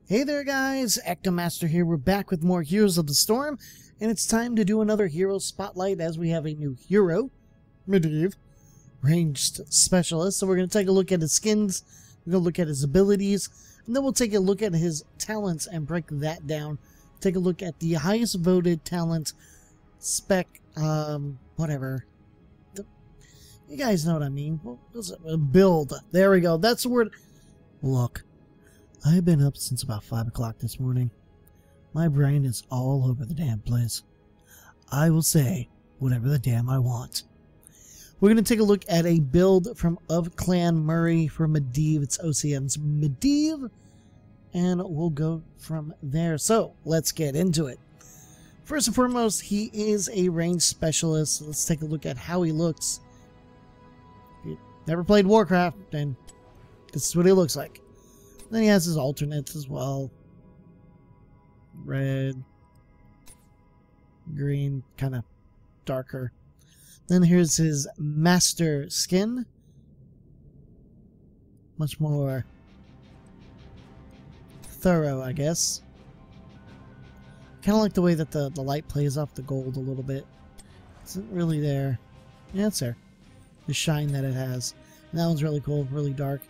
Hey there guys, EctoMaster here. We're back with more Heroes of the Storm, and it's time to do another hero spotlight as we have a new hero, Medivh, ranged specialist. So we're going to take a look at his skins, we're going to look at his abilities, and then we'll take a look at his talents and break that down. Take a look at the highest voted talent spec, whatever. You guys know what I mean. What was it? A build. There we go. That's the word. Look. I've been up since about 5 o'clock this morning. My brain is all over the damn place. I will say whatever the damn I want. We're going to take a look at a build from Of Clan Murray for Medivh. It's OCM's Medivh. And we'll go from there. So, let's get into it. First and foremost, he is a range specialist. Let's take a look at how he looks. If you've never played Warcraft, then this is what he looks like. Then he has his alternates as well. Red, green, kind of darker. Then here's his master skin. Much more thorough, I guess. Kind of like the way that the light plays off the gold a little bit. Isn't really there. Yeah, it's there. The shine that it has. And that one's really cool, really dark.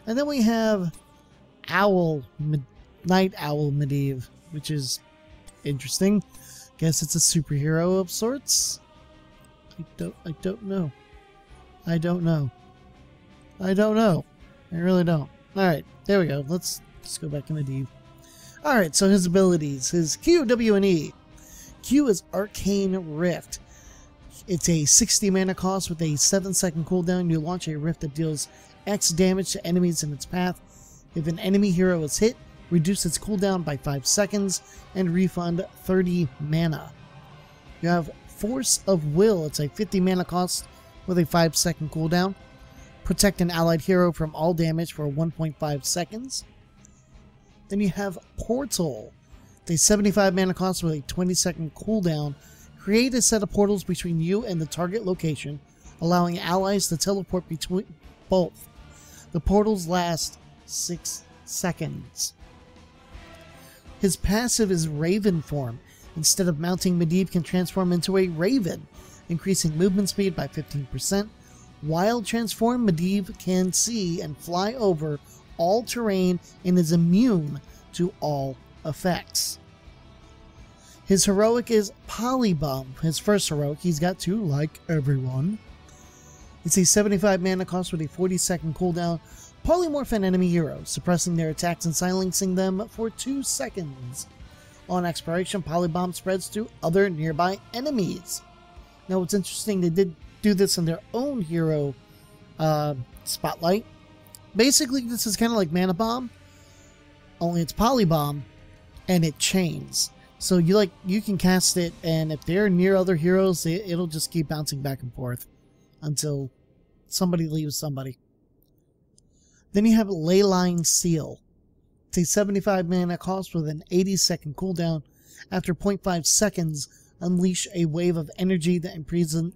And then we have Night Owl Medivh, which is interesting. Guess it's a superhero of sorts. I don't know. I don't know. I really don't. Alright, there we go. Let's go back to Medivh. Alright, so his abilities. His Q, W, and E. Q is Arcane Rift. It's a 60 mana cost with a 7-second cooldown. You launch a rift that deals X damage to enemies in its path. If an enemy hero is hit, reduce its cooldown by 5 seconds and refund 30 mana. You have Force of Will. It's a 50 mana cost with a 5-second cooldown. Protect an allied hero from all damage for 1.5 seconds. Then you have Portal. It's a 75 mana cost with a 20-second cooldown. Create a set of portals between you and the target location, allowing allies to teleport between both. The portals last 6 seconds. His passive is Raven form. Instead of mounting, Medivh can transform into a raven, increasing movement speed by 15%. While transformed, Medivh can see and fly over all terrain and is immune to all effects. His heroic is Polybomb. His first heroic, he's got two, like everyone. It's a 75 mana cost with a 40-second cooldown. Polymorph an enemy hero, suppressing their attacks and silencing them for 2 seconds. On expiration, Polybomb spreads to other nearby enemies. Now what's interesting, they did do this in their own hero spotlight. Basically, this is kind of like Mana Bomb, only it's Polybomb, and it chains. So you can cast it, and if they're near other heroes, it'll just keep bouncing back and forth until somebody leaves somebody. Then you have Leyline Seal. It's a 75 mana cost with an 80-second cooldown. After 0.5 seconds, unleash a wave of energy that imprisons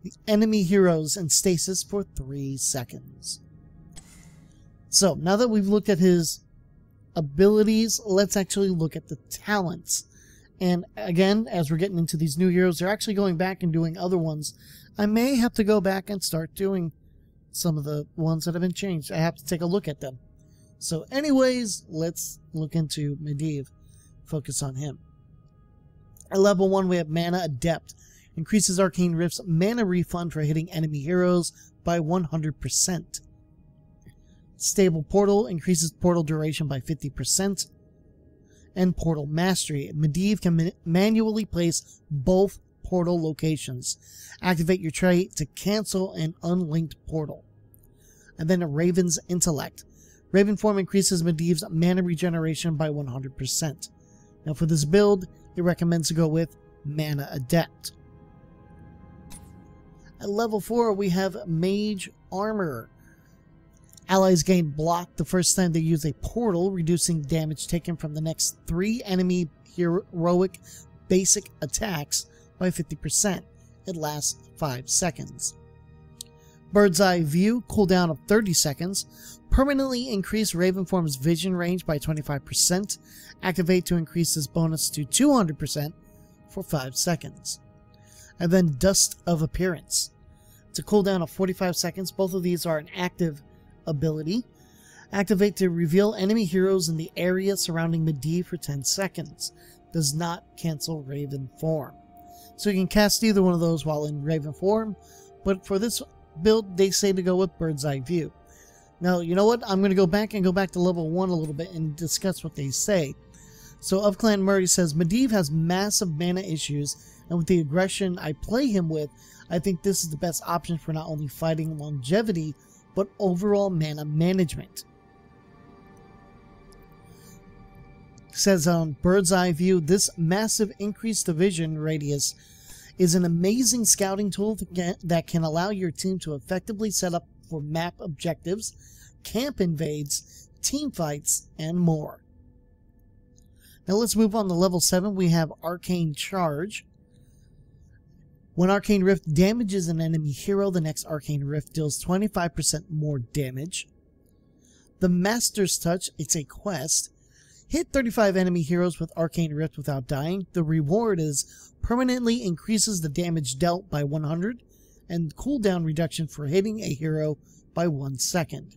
the enemy heroes in stasis for 3 seconds. So, now that we've looked at his abilities, let's actually look at the talents. And again, as we're getting into these new heroes, they're actually going back and doing other ones. I may have to go back and start doing some of the ones that have been changed. I have to take a look at them. So anyways, let's look into Medivh. Focus on him. At level 1, we have Mana Adept. Increases Arcane Rift's mana refund for hitting enemy heroes by 100%. Stable Portal. Increases portal duration by 50%. And Portal Mastery. Medivh can manually place both portal locations. Activate your trait to cancel an unlinked portal. And then a Raven's Intellect. Raven form increases Medivh's mana regeneration by 100%. Now for this build, it recommends to go with Mana Adept. At level 4, we have Mage Armor. Allies gain block the first time they use a portal, reducing damage taken from the next 3 enemy heroic basic attacks by 50%. It lasts 5 seconds. Bird's Eye View, cooldown of 30 seconds. Permanently increase Ravenform's vision range by 25%. Activate to increase this bonus to 200% for 5 seconds. And then Dust of Appearance. It's a cooldown of 45 seconds. Both of these are an active ability. Activate to reveal enemy heroes in the area surrounding Medivh for 10 seconds. Does not cancel Raven form. So you can cast either one of those while in Raven form, but for this build, they say to go with Bird's Eye View. Now, you know what? I'm going to go back to level 1 a little bit and discuss what they say. So, Of Clan Murray says, Medivh has massive mana issues, and with the aggression I play him with, I think this is the best option for not only fighting longevity, but overall mana management. Says on Bird's Eye View, this massive increased division radius is an amazing scouting tool that can allow your team to effectively set up for map objectives, camp invades, team fights, and more. Now let's move on to level 7. We have Arcane Charge. When Arcane Rift damages an enemy hero, the next Arcane Rift deals 25% more damage. The Master's Touch, it's a quest. Hit 35 enemy heroes with Arcane Rift without dying. The reward is permanently increases the damage dealt by 100 and cooldown reduction for hitting a hero by 1 second.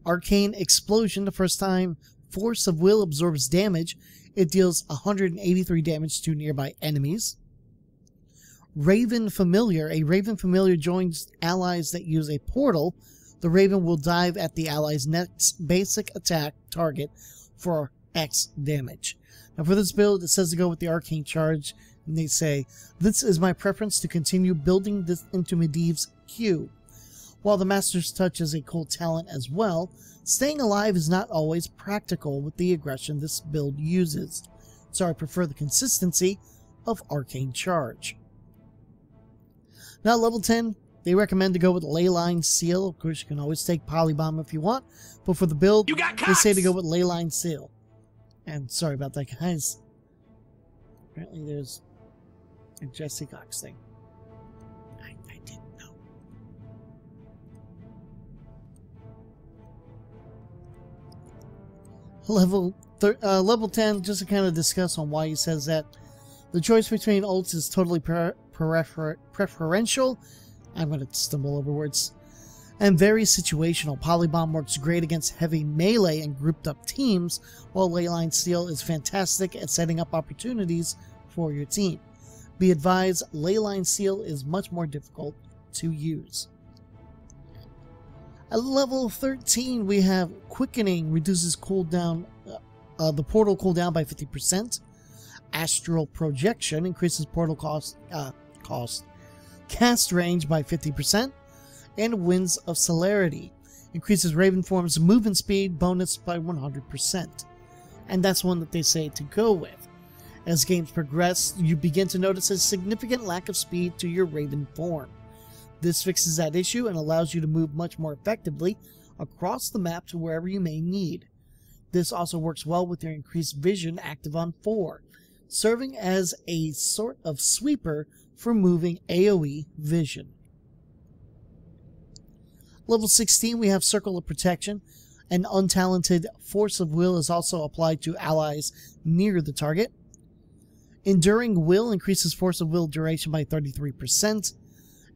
Arcane Explosion, the first time Force of Will absorbs damage, it deals 183 damage to nearby enemies. Raven Familiar, a Raven Familiar joins allies that use a portal. The Raven will dive at the ally's next basic attack target for X damage. Now for this build, it says to go with the Arcane Charge, and they say, this is my preference to continue building this into Medivh's queue. While the Master's Touch is a cool talent as well, staying alive is not always practical with the aggression this build uses, so I prefer the consistency of Arcane Charge. Now level 10, they recommend to go with Leyline Seal. Of course, you can always take Polybomb if you want, but for the build, they say to go with Leyline Seal. And sorry about that, guys. Apparently there's a Jesse Cox thing. I didn't know. Level 10, just to kind of discuss on why he says that. The choice between ults is totally preferential. I'm going to stumble over words. And very situational. Polybomb works great against heavy melee and grouped up teams, while Leyline Seal is fantastic at setting up opportunities for your team. Be advised, Leyline Seal is much more difficult to use. At level 13, we have Quickening, reduces cooldown, the portal cooldown by 50%. Astral Projection increases portal cast range by 50%. And Winds of Celerity increases Ravenform's movement speed bonus by 100%. And that's one that they say to go with. As games progress, you begin to notice a significant lack of speed to your Raven form. This fixes that issue and allows you to move much more effectively across the map to wherever you may need. This also works well with your increased vision active on 4, serving as a sort of sweeper for moving AoE vision. Level 16, we have Circle of Protection. An untalented Force of Will is also applied to allies near the target. Enduring Will increases Force of Will duration by 33%.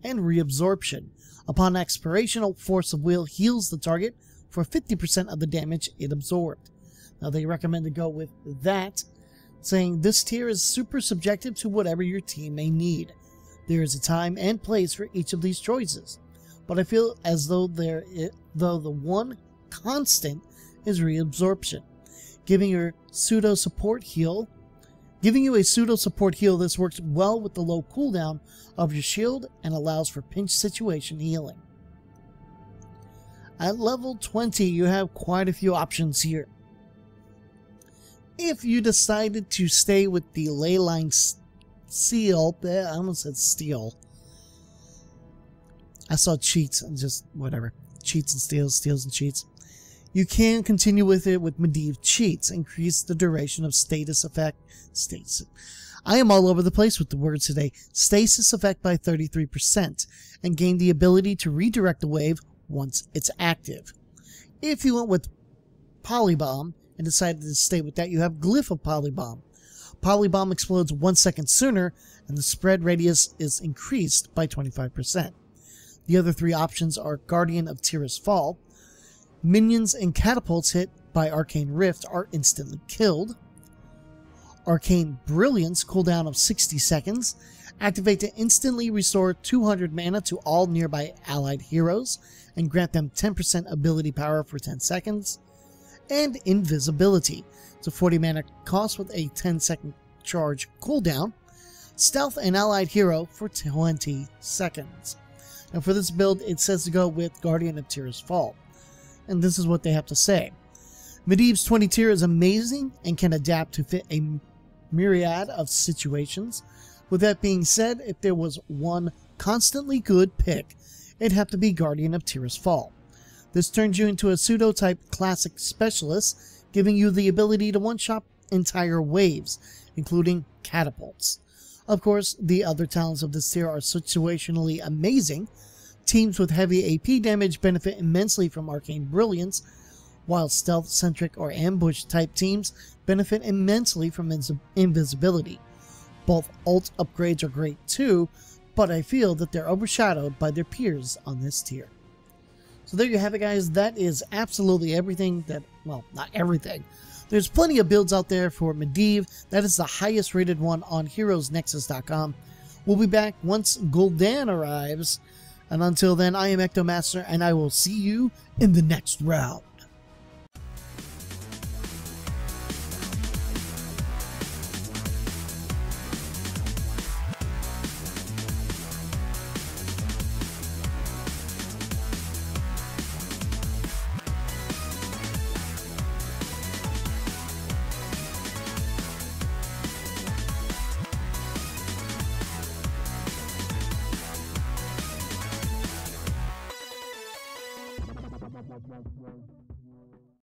And Reabsorption. Upon expiration, Force of Will heals the target for 50% of the damage it absorbed. Now they recommend to go with that, saying this tier is super subjective to whatever your team may need. There is a time and place for each of these choices, but I feel as though the one constant is Reabsorption, giving you a pseudo support heal. This works well with the low cooldown of your shield and allows for pinch situation healing. At level 20, you have quite a few options here. If you decided to stay with the Leyline Seal, I almost said Steel. I saw cheats and just whatever. Cheats and steals, steals and cheats. You can continue with it with Medivh Cheats. Increase the duration of status effect. I am all over the place with the words today. Stasis effect by 33% and gain the ability to redirect the wave once it's active. If you went with Polybomb and decided to stay with that, you have Glyph of Polybomb. Polybomb explodes 1 second sooner, and the spread radius is increased by 25%. The other three options are Guardian of Tyrus Fall. Minions and catapults hit by Arcane Rift are instantly killed. Arcane Brilliance, cooldown of 60 seconds. Activate to instantly restore 200 mana to all nearby allied heroes and grant them 10% ability power for 10 seconds. And Invisibility. It's a 40 mana cost with a 10-second charge cooldown. Stealth an allied hero for 20 seconds. Now for this build, it says to go with Guardian of Tyrus Fall. And this is what they have to say. Medivh's 20 tier is amazing and can adapt to fit a myriad of situations. With that being said, if there was one constantly good pick, it'd have to be Guardian of Tyrus Fall. This turns you into a pseudo-type classic specialist, giving you the ability to one-shot entire waves, including catapults. Of course, the other talents of this tier are situationally amazing. Teams with heavy AP damage benefit immensely from Arcane Brilliance, while stealth-centric or ambush-type teams benefit immensely from invisibility. Both ult upgrades are great too, but I feel that they're overshadowed by their peers on this tier. So there you have it, guys. That is absolutely everything that, well, not everything. There's plenty of builds out there for Medivh. That is the highest rated one on HeroesNexus.com. We'll be back once Gul'dan arrives. And until then, I am EctoMaster, and I will see you in the next round. Bye.